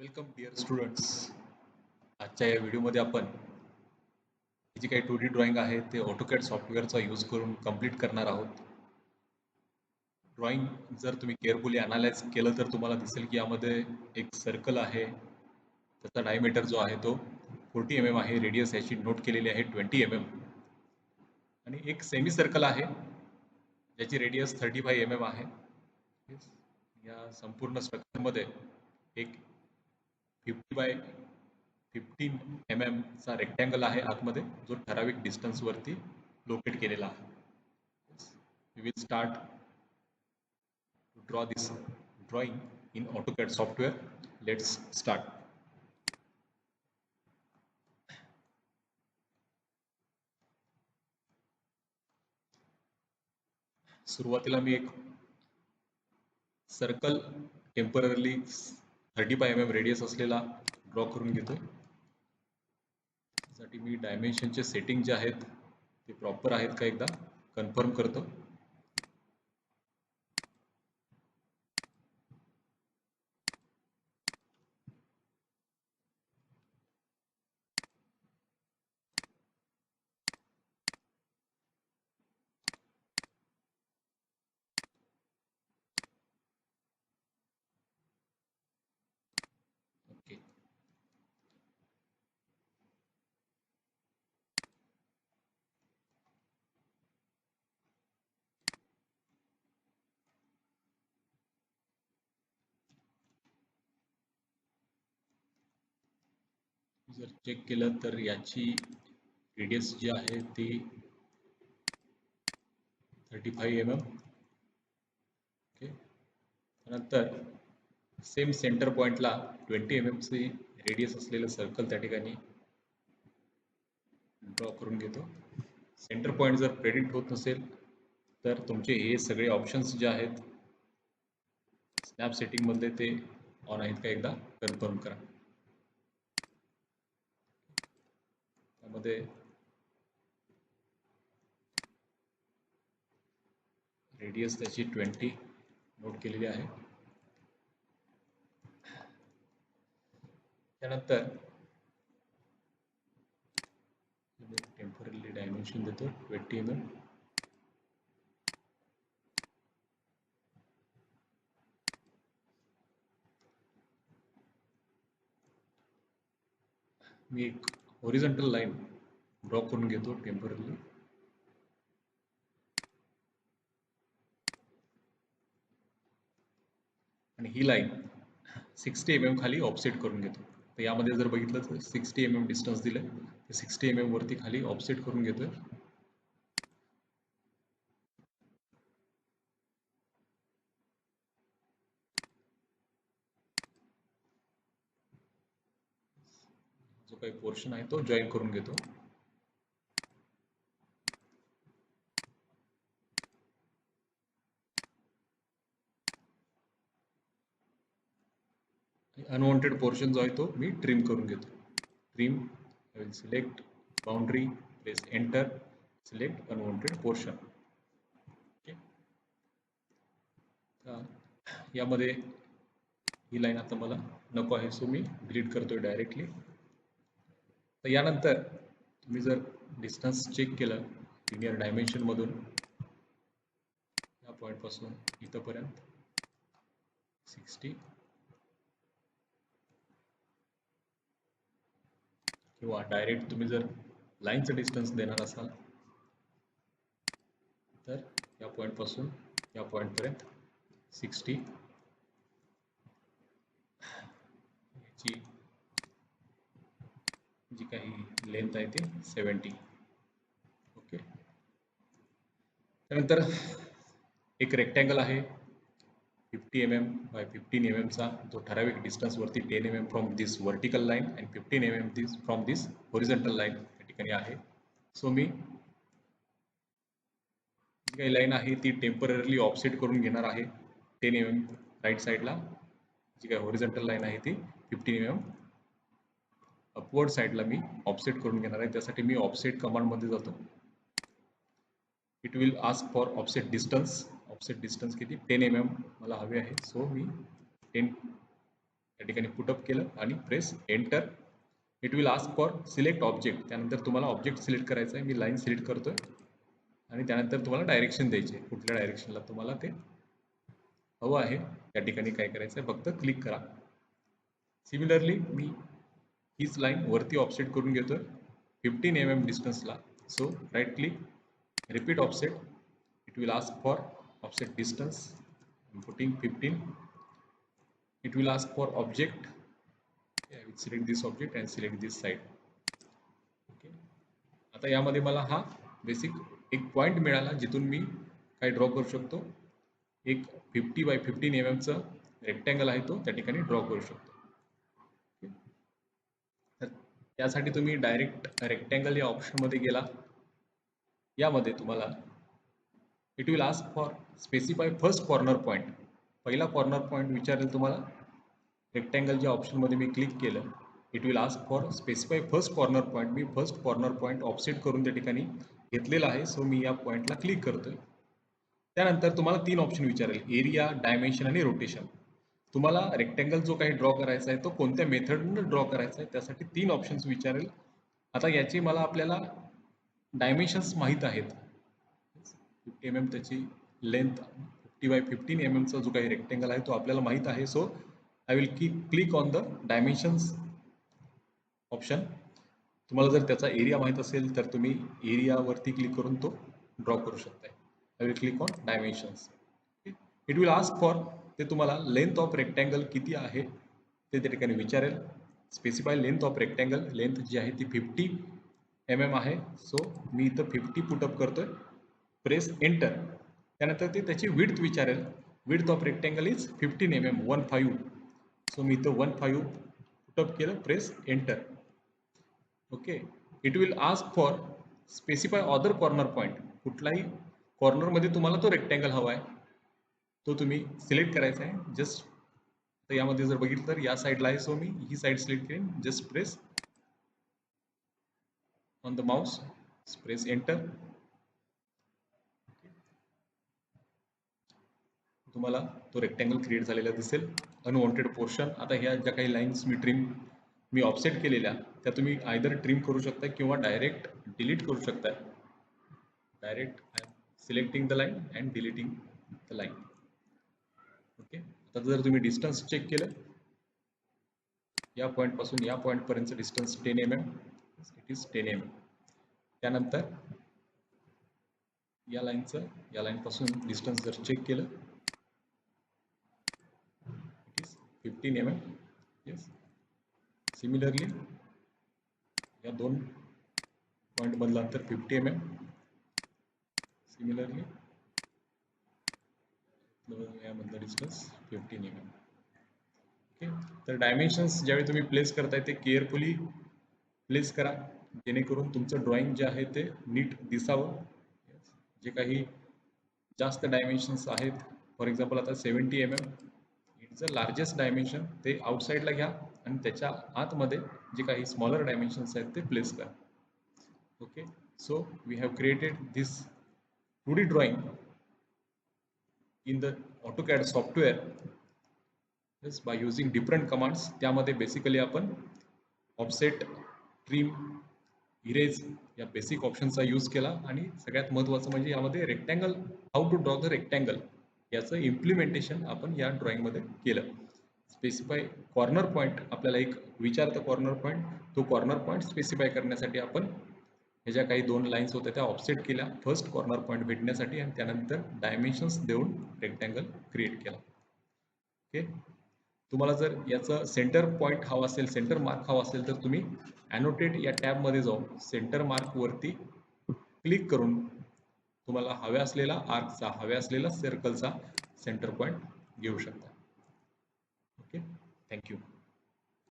Welcome dear students. आजच्या या व्हिडिओमध्ये आपण जी काही 2D ड्रॉइंग आहे ते ऑटोकॅड सॉफ्टवेअरचा यूज करून कंप्लीट करणार आहोत. ड्रॉइंग जर तुम्ही केअरफुली अनालाइज केलं तर तुम्हाला दिसेल की यामध्ये एक सर्कल आहे, त्याचा डायमीटर जो आहे तो 40 mm आहे, रेडियस याची नोट केलेली आहे 20 mm, आणि एक सेमी सर्कल आहे ज्याची रेडियस 35 mm आहे. या संपूर्ण स्ट्रक्चरमध्ये एक 50 बाय 15 mm चा रेक्टँगल आहे आतमध्ये, जो ठराविक डिस्टन्स वरती लोकेट केलेला आहे. We will start to draw this drawing in AutoCAD software. Let's start. सुरुवातीला मी एक सर्कल टेम्पररली 35 mm रेडियस असलेला ड्रॉ करून घेतोय. त्यासाठी मी डायमेन्शनचे सेटिंग जे आहेत ते प्रॉपर आहेत का एकदा कन्फर्म करतो. ओके, जर चेक केलं तर याची रेडियस जी आहे ती 35 mm. ओके, त्यानंतर सेम सेंटर पॉइंटला 20 mm ची रेडियस असलेलं सर्कल त्या ठिकाणी ड्रॉ करून घेतो. सेंटर पॉइंट जर प्रेडिक्ट होत नसेल तर तुमचे हे सगळे ऑप्शन्स जे आहेत स्नॅप सेटिंग मध्ये ते ऑन आहेत का एकदा कन्फर्म करा. त्यामध्ये रेडियस त्याची 20 नोट केलेली आहे. त्यानंतर टेम्पररी डायमेन्शन देतो 20 mm. मी एक हॉरिझॉन्टल लाईन ड्रॉ करून घेतो टेम्पररी, आणि ही लाईन 60 mm खाली ऑफसेट करून घेतो. तर यामध्ये जर बघितलं तर 60 mm डिस्टन्स दिलं, तर 60 mm वरती खाली ऑफसेट करून घेतोय. जो काही पोर्शन आहे तो जॉईन करून घेतो. अनवॉन्टेड पोर्शन जो आहे तो मी ट्रिम करून घेतो. Trim, I will select boundary, press enter, select unwanted portion. Okay, यामध्ये ही लाईन आता मला नको आहे, सो मी डिलीट करतोय डायरेक्टली. तर यानंतर तुम्ही जर डिस्टन्स चेक केलं लिनियर डायमेन्शन मधून या पॉइंट पासून इथपर्यंत 60, किंवा डायरेक्ट तुम्ही जर लाईनचं डिस्टन्स देणार असाल तर या पॉइंट पासून या पॉइंट पर्यंत 60, याची जी काही लेंथ आहे ती 70. ओके, त्यानंतर एक रेक्टँगल आहे 50 mm बाय 15 mm चा, जो ठराविक डिस्टन्स वरती 10 mm from this vertical line and 15 mm from this horizontal line या ठिकाणी आहे. सो मी जी काही लाईन आहे ती टेम्पररली ऑफसेट करून घेणार आहे 10 mm राईट साईडला. जी काही हॉरिझॉन्टल लाईन आहे ती 15 mm अपवर्ड साईडला मी ऑफसेट करून घेणार आहे. त्यासाठी मी ऑफसेट कमांडमध्ये जातो. It will ask for offset distance. Offset distance किती 10 mm मला हवे आहे, सो मी 10 त्या ठिकाणी पुटअप केलं आणि press enter. It will ask for select object. त्यानंतर तुम्हाला ऑब्जेक्ट सिलेक्ट करायचं आहे. मी लाईन सिलेक्ट करतोय आणि त्यानंतर तुम्हाला डायरेक्शन द्यायचे, कुठल्या डायरेक्शनला तुम्हाला ते हवं आहे. त्या ठिकाणी काय करायचं आहे, फक्त क्लिक करा. सिमिलरली मी हीच लाईन वरती ऑफसेट करून घेतोय 15 mm डिस्टन्सला. So right click, repeat offset. It will ask for offset distance, putting 15. It will ask for object. I will select this object and select this side. Okay. आता यामध्ये मला हा basic एक point मिळाला जिथून मी काय ड्रॉ करू शकतो. एक 50 by 15 mm चा रेक्टँगल आहे तो त्या ठिकाणी ड्रॉ करू शकतो. तर त्यासाठी तुम्ही डायरेक्ट रेक्टँगल या ऑप्शनमध्ये गेला. यामध्ये तुम्हाला it will ask for specify first corner point. पहिला कॉर्नर पॉईंट विचारेल तुम्हाला. रेक्टँगलच्या ऑप्शनमध्ये मी क्लिक केलं. It will ask for specify first corner point. Me first corner point offset करून त्या ठिकाणी घेतलेला आहे. सो मी या पॉईंटला क्लिक करतोय. त्यानंतर तुम्हाला 3 ऑप्शन विचारेल, एरिया, डायमेन्शन आणि रोटेशन. तुम्हाला रेक्टँगल जो काही ड्रॉ करायचा आहे तो कोणत्या मेथडनं ड्रॉ करायचा आहे त्यासाठी 3 ऑप्शन्स विचारेल. आता याची मला आपल्याला डायमेन्शन्स माहीत आहेत. 50 mm त्याची लेंथ, 50 by 15 mm चा जो काही रेक्टँगल आहे तो आपल्याला माहीत आहे. So I will click on the dimensions option. तुम्हाला जर त्याचा एरिया माहीत असेल तर तुम्ही एरियावरती क्लिक करून तो ड्रॉ करू शकताय. I will click on dimensions. It will ask for, ते तुम्हाला लेंथ ऑफ रेक्टँगल किती आहे ते त्या ठिकाणी विचारेल. Specify length of rectangle. Length जी आहे ती 50 mm आहे. सो मी इथं 50 पुटअप करतोय. Press enter. त्यानंतर ते त्याची विड्थ विचारेल. Width of rectangle is 15 mm, 15. So मी इथं 15 पुटअप केलं. Press enter. Okay. It will ask for specify other corner point. कुठलाही कॉर्नरमध्ये तुम्हाला तो रेक्टँगल हवा आहे तो तुम्ही सिलेक्ट करायचा आहे. जस्ट तर यामध्ये जर बघितलं तर या साईडला आहे. सो मी ही साईड सिलेक्ट करेन. Just press on the mouse, press enter. तुम्हाला तो रेक्टँगल क्रिएट झालेला दिसेल. Unwanted portion. आता ह्या ज्या काही लाईन्स मी ऑफसेट केलेल्या त्या तुम्ही आयदर ट्रिम करू शकता किंवा डायरेक्ट डिलीट करू शकता. Direct I am selecting the line and deleting the line. Okay. आता जर तुम्ही डिस्टन्स चेक केलं, या पॉईंट पासून या पॉईंट पर्यंत distance 10 mm. It is 10 mm. त्यानंतर या लाईन पासून डिस्टन्स जर चेक केलं, it is 15 mm. Yes. Similarly या दोन पॉईंट मधलं अंतर 50 mm. सिमिलरली यामधलं डिस्टन्स 15 mm. ओके. तर डायमेन्शन्स ज्यावेळी तुम्ही प्लेस करताय ते केअरफुली प्लेस करा जेणेकरून तुमचं ड्रॉइंग जे आहे ते नीट दिसावं. जे काही जास्त डायमेन्शन्स आहेत, फॉर एक्झाम्पल आता 70 mm it's the largest dimension, ते आउटसाईडला घ्या आणि त्याच्या आतमध्ये जे काही स्मॉलर डायमेन्शन्स आहेत ते प्लेस करा. Okay. So we have created this 2D drawing in the AutoCAD software by using different commands. त्यामध्ये बेसिकली आपण ऑफसेट, ट्रिम, इरेज या बेसिक ऑप्शनचा यूज केला आणि सगळ्यात महत्त्वाचं म्हणजे यामध्ये rectangle, how to draw the rectangle याचं इम्प्लिमेंटेशन आपण या ड्रॉइंगमध्ये केलं. स्पेसिफाय कॉर्नर पॉईंट, आपल्याला एक विचारतं कॉर्नर पॉईंट, तो कॉर्नर पॉईंट स्पेसिफाय करण्यासाठी आपण ह्या ज्या काही 2 लाईन्स होत्या त्या ऑफसेट केल्या फर्स्ट कॉर्नर पॉईंट भेटण्यासाठी आणि त्यानंतर डायमेन्शन्स देऊन रेक्टँगल क्रिएट केला. ओके. तुम्हाला जर याचं सेंटर पॉईंट हवा असेल, सेंटर मार्क हवा असेल तर तुम्ही ॲनोटेट या टॅबमध्ये जाऊन सेंटर मार्कवरती क्लिक करून तुम्हाला हव्या असलेला आर्कचा, हव्या असलेला सर्कलचा सेंटर पॉईंट घेऊ शकता. ओके. थँक्यू.